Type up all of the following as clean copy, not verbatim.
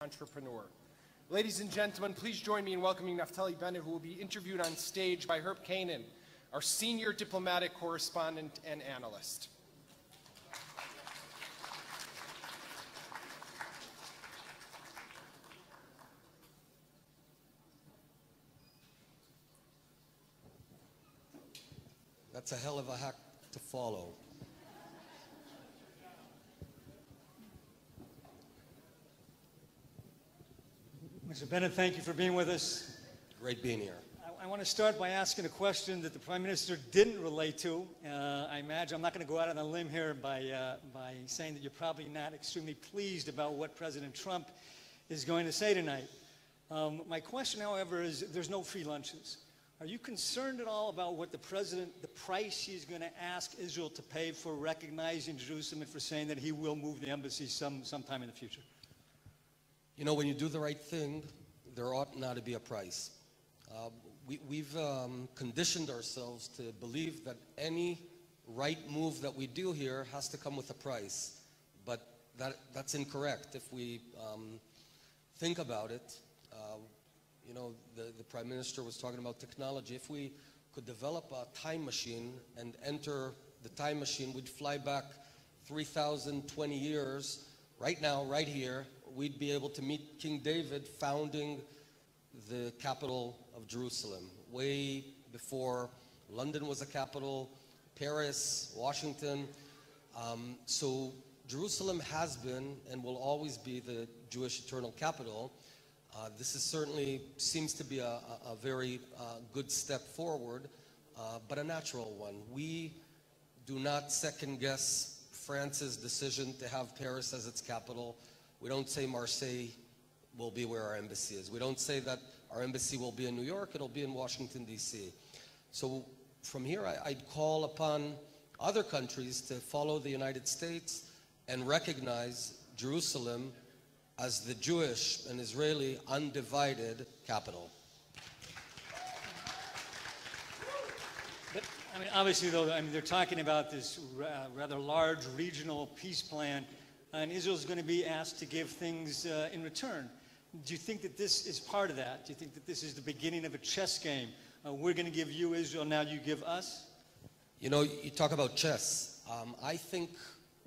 entrepreneur. Ladies and gentlemen, please join me in welcoming Neftalli Bennett, who will be interviewed on stage by Herb Kanan, our senior diplomatic correspondent and analyst. That's a hell of a hack to follow. Mr. Bennett, thank you for being with us. Great being here. I want to start by asking a question that the Prime Minister didn't relate to. I imagine I'm not going to go out on a limb here by saying that you're probably not extremely pleased about what President Trump is going to say tonight. My question, however, is there's no free lunches. Are you concerned at all about what the price he's going to ask Israel to pay for recognizing Jerusalem and for saying that he will move the embassy sometime in the future? You know, when you do the right thing, there ought not to be a price. We've conditioned ourselves to believe that any right move that we do here has to come with a price. But that's incorrect. If we think about it, you know, the Prime Minister was talking about technology. If we could develop a time machine and enter the time machine, we'd fly back 3,020 years. Right now, right here, we'd be able to meet King David founding the capital of Jerusalem, way before London was a capital, Paris, Washington. So Jerusalem has been and will always be the Jewish eternal capital. This is certainly seems to be a very good step forward, but a natural one. We do not second guess France's decision to have Paris as its capital. We don't say Marseille will be where our embassy is. We don't say that our embassy will be in New York, it'll be in Washington, D.C. So from here, I'd call upon other countries to follow the United States and recognize Jerusalem as the Jewish and Israeli undivided capital. But, I mean, obviously, though, I mean, they're talking about this rather large regional peace plan, and Israel's going to be asked to give things in return. Do you think that this is part of that? Do you think that this is the beginning of a chess game? We're going to give you Israel, now you give us? You know, you talk about chess. I think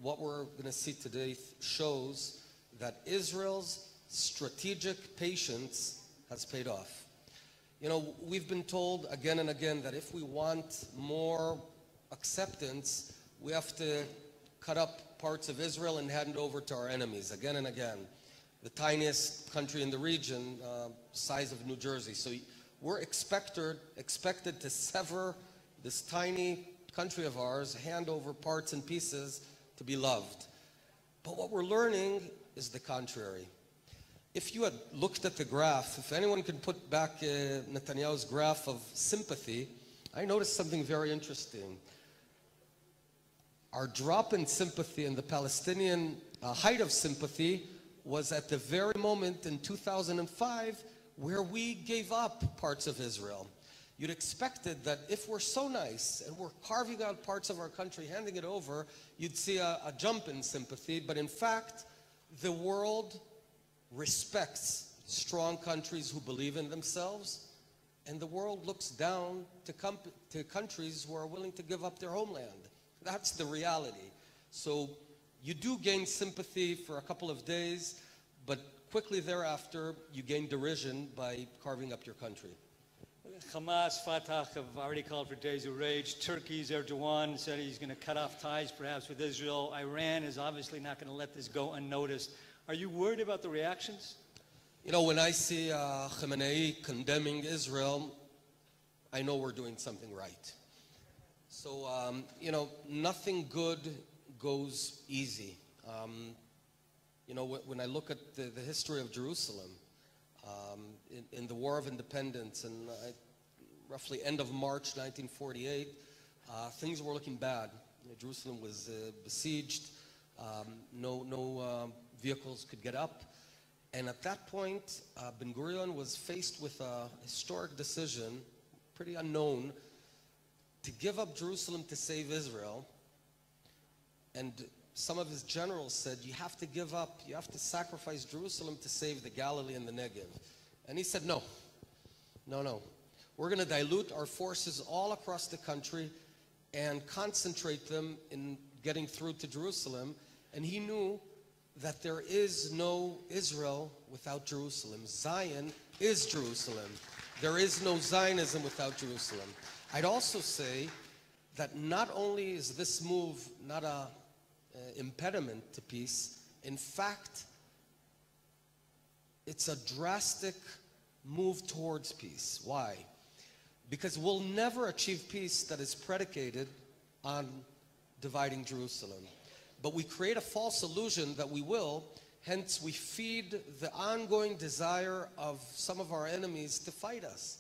what we're going to see today shows that Israel's strategic patience has paid off. You know, we've been told again and again that if we want more acceptance, we have to cut up parts of Israel and hand it over to our enemies again and again. The tiniest country in the region, size of New Jersey. So we're expected to sever this tiny country of ours, hand over parts and pieces to be loved. But what we're learning is the contrary. If you had looked at the graph, if anyone could put back Netanyahu's graph of sympathy, I noticed something very interesting. Our drop in sympathy and the Palestinian height of sympathy was at the very moment in 2005 where we gave up parts of Israel. You'd expected that if we're so nice and we're carving out parts of our country, handing it over, you'd see a jump in sympathy. But in fact, the world respects strong countries who believe in themselves, and the world looks down to countries who are willing to give up their homeland. That's the reality. So you do gain sympathy for a couple of days, but quickly thereafter, you gain derision by carving up your country. Hamas, Fatah have already called for days of rage. Turkey's Erdogan said he's going to cut off ties perhaps with Israel. Iran is obviously not going to let this go unnoticed. Are you worried about the reactions? You know, when I see Khamenei condemning Israel, I know we're doing something right. So, you know, nothing good goes easy. You know, when I look at the history of Jerusalem, in the War of Independence and roughly end of March 1948, things were looking bad. You know, Jerusalem was besieged. No vehicles could get up. And at that point, Ben-Gurion was faced with a historic decision, pretty unknown, to give up Jerusalem to save Israel. And some of his generals said, you have to give up, you have to sacrifice Jerusalem to save the Galilee and the Negev. And he said, no, no, no. We're going to dilute our forces all across the country and concentrate them in getting through to Jerusalem. And he knew that there is no Israel without Jerusalem. Zion is Jerusalem. There is no Zionism without Jerusalem. I'd also say that not only is this move not an impediment to peace, in fact, it's a drastic move towards peace. Why? Because we'll never achieve peace that is predicated on dividing Jerusalem. But we create a false illusion that we will, hence we feed the ongoing desire of some of our enemies to fight us.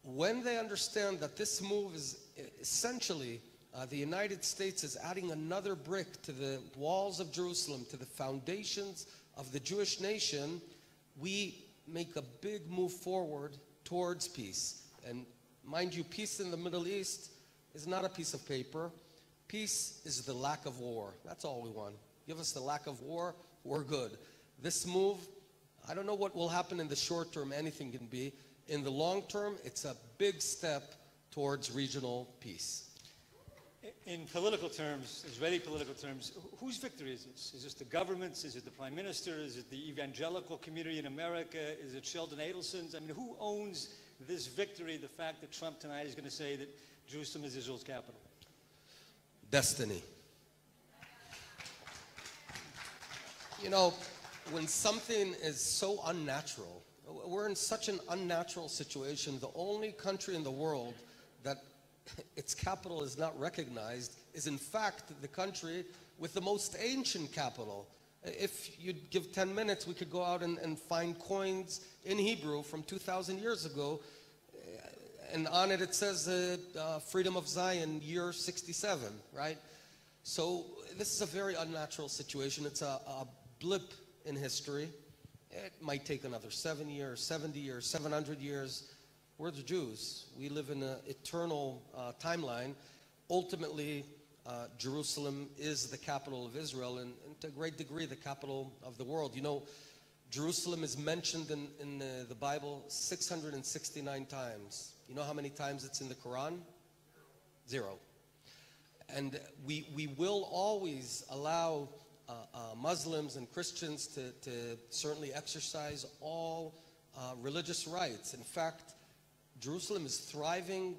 When they understand that this move is essentially, the United States is adding another brick to the walls of Jerusalem, to the foundations of the Jewish nation, we make a big move forward towards peace. And mind you, peace in the Middle East is not a piece of paper. Peace is the lack of war. That's all we want. Give us the lack of war, we're good. This move, I don't know what will happen in the short term, anything can be. In the long term, it's a big step towards regional peace. In political terms, Israeli political terms, whose victory is this? Is this the government's? Is it the prime minister? Is it the evangelical community in America? Is it Sheldon Adelson's? I mean, who owns this victory, the fact that Trump tonight is going to say that Jerusalem is Israel's capital? Destiny. You know, when something is so unnatural, we're in such an unnatural situation. The only country in the world that its capital is not recognized is in fact the country with the most ancient capital. If you'd give 10 minutes, we could go out and find coins in Hebrew from 2,000 years ago, and on it it says Freedom of Zion, year 67, right? So this is a very unnatural situation. It's a blip in history. It might take another 7 years, 70 years, 700 years. We're the Jews. We live in an eternal timeline. Ultimately, Jerusalem is the capital of Israel and to a great degree the capital of the world. You know, Jerusalem is mentioned in the Bible 669 times. You know how many times it's in the Quran? 0. And we will always allow Muslims and Christians to certainly exercise all religious rights. In fact, Jerusalem is thriving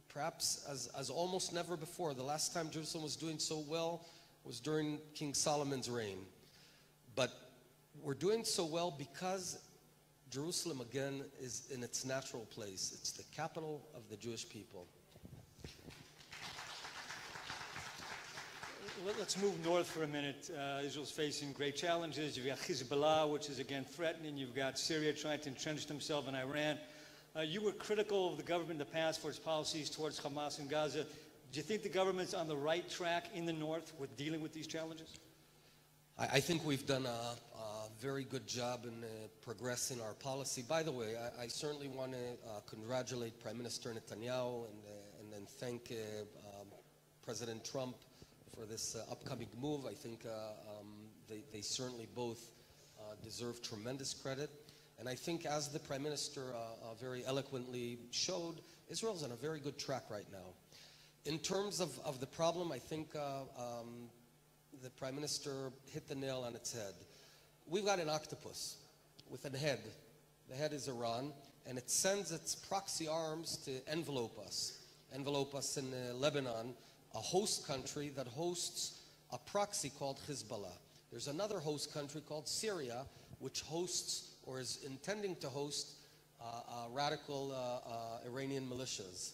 perhaps as almost never before. The last time Jerusalem was doing so well was during King Solomon's reign. But we're doing so well because Jerusalem, again, is in its natural place. It's the capital of the Jewish people. Let's move north for a minute. Israel's facing great challenges. You've got Hezbollah, which is again threatening. You've got Syria trying to entrench themselves in Iran. You were critical of the government in the past for its policies towards Hamas and Gaza. Do you think the government's on the right track in the north with dealing with these challenges? I think we've done a very good job in progressing our policy. By the way, I certainly want to congratulate Prime Minister Netanyahu and then thank President Trump for this upcoming move. I think they certainly both deserve tremendous credit. And I think, as the Prime Minister very eloquently showed, Israel's on a very good track right now. In terms of the problem, I think the Prime Minister hit the nail on its head. We've got an octopus with a head. The head is Iran, and it sends its proxy arms to envelope us in Lebanon, a host country that hosts a proxy called Hezbollah. There's another host country called Syria, which hosts or is intending to host radical Iranian militias.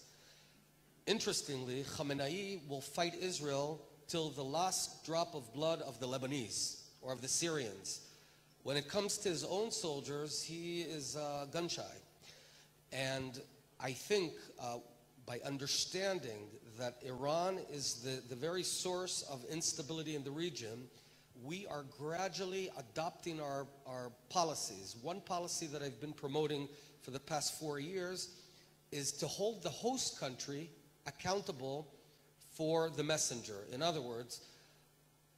Interestingly, Khamenei will fight Israel till the last drop of blood of the Lebanese or of the Syrians. When it comes to his own soldiers, he is gun-shy. And I think by understanding that Iran is the very source of instability in the region, we are gradually adopting our policies. One policy that I've been promoting for the past 4 years is to hold the host country accountable for the messenger. In other words,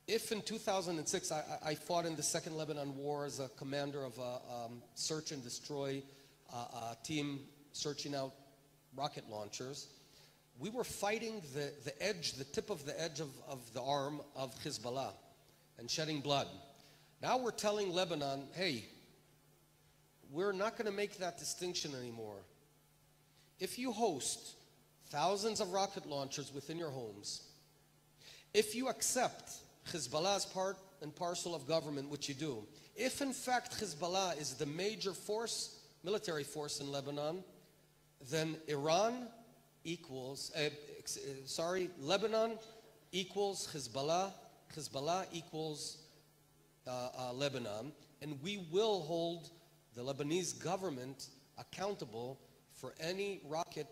If in 2006 I fought in the Second Lebanon War as a commander of a search and destroy team searching out rocket launchers, we were fighting the tip of the edge of the arm of Hezbollah and shedding blood. Now we're telling Lebanon, hey, we're not going to make that distinction anymore. If you host thousands of rocket launchers within your homes, if you accept Hezbollah as part and parcel of government, which you do, if in fact Hezbollah is the major force, military force in Lebanon, then Iran equals, Lebanon equals Hezbollah, Hezbollah equals Lebanon, and we will hold the Lebanese government accountable for any rocket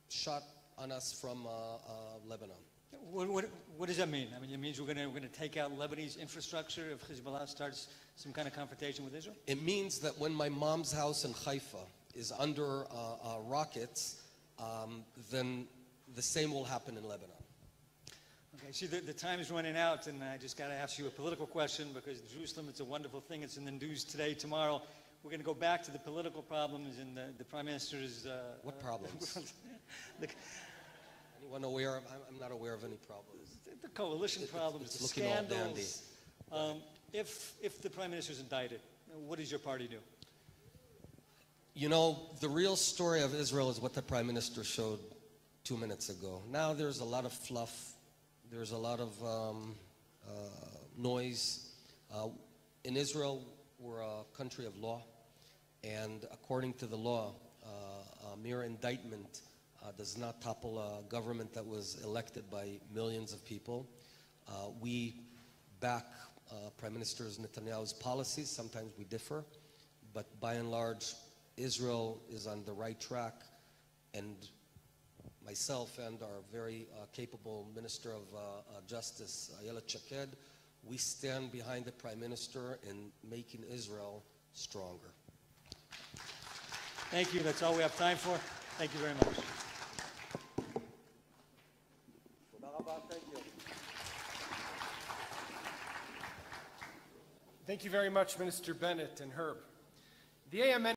shot on us from Lebanon. What does that mean? I mean, it means we're going to take out Lebanese infrastructure if Hezbollah starts some kind of confrontation with Israel? It means that when my mom's house in Haifa is under rockets, then the same will happen in Lebanon. Okay, see, the time is running out, and I just got to ask you a political question, because Jerusalem, it's a wonderful thing. It's in the news today, tomorrow. We're going to go back to the political problems and the Prime Minister's... what problems? Anyone aware of? I'm not aware of any problems. The coalition problems, it's the looking scandals. all dandy. If the Prime Minister's indicted, what does your party do? You know, the real story of Israel is what the Prime Minister showed 2 minutes ago. Now there's a lot of fluff. There's a lot of noise. In Israel, we're a country of law. And according to the law, a mere indictment does not topple a government that was elected by millions of people. We back Prime Minister Netanyahu's policies. Sometimes we differ. But by and large, Israel is on the right track. And myself and our very capable Minister of Justice, Ayelet Shaked, we stand behind the Prime Minister in making Israel stronger. Thank you. That's all we have time for. Thank you very much. Thank you very much, Minister Bennett and Herb. The AMN